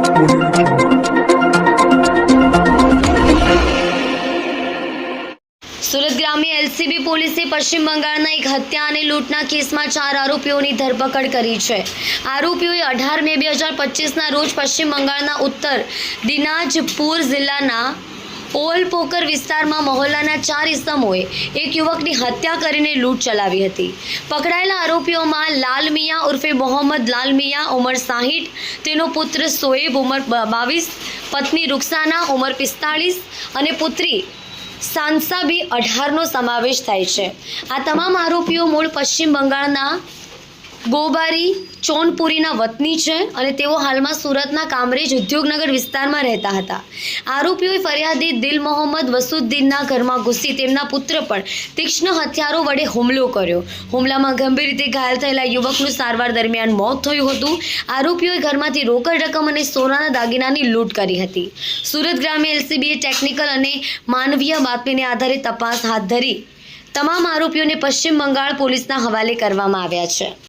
સુરત ગ્રામ્ય એલસીબી પોલીસે પશ્ચિમ બંગાળના એક હત્યા અને લૂંટના કેસમાં 4 આરોપીઓની ધરપકડ કરી છે। આરોપીઓએ 18 મે 2025ના રોજ પશ્ચિમ બંગાળના ઉત્તર દિનાજપુર જિલ્લાના ઓલપોકર વિસ્તારમાં મહોલ્લાના 4 ઇસમોએ એક યુવકની હત્યા કરીને લૂંટ ચલાવી હતી। પકડાયેલા આરોપીઓમાં લાલ મિયા ઉર્ફે મોહમ્મદ લાલ મિયા ઉંમર 60, તેનો પુત્ર સોએબ ઉંમર 22, પત્ની રૂકસાના ઉંમર 45 અને પુત્રી સાંસાબી 18નો સમાવેશ થાય છે। આ તમામ આરોપીઓ મૂળ પશ્ચિમ બંગાળના ગોબારી ચોનપુરીના વતની છે અને તેઓ હાલમાં સુરતના કામરેજ ઉદ્યોગનગર વિસ્તારમાં રહેતા હતા। આરોપીઓએ ફરિયાદી દિલ મોહમ્મદ વસુદ્દીનના ઘરમાં ઘૂસી તેમના પુત્ર પર તીક્ષ્ણ હથિયારો વડે હુમલો કર્યો। હુમલામાં ગંભીર રીતે ઘાયલ થયેલા યુવકનું સારવાર દરમિયાન મોત થયું હતું। આરોપીઓએ ઘરમાંથી રોકડ રકમ અને સોનાના દાગીનાની લૂંટ કરી હતી। સુરત ગ્રામ્ય એલસીબીએ ટેકનિકલ અને માનવીય બાતમીને આધારે તપાસ હાથ ધરી તમામ આરોપીઓને પશ્ચિમ બંગાળ પોલીસના હવાલે કરવામાં આવ્યા છે।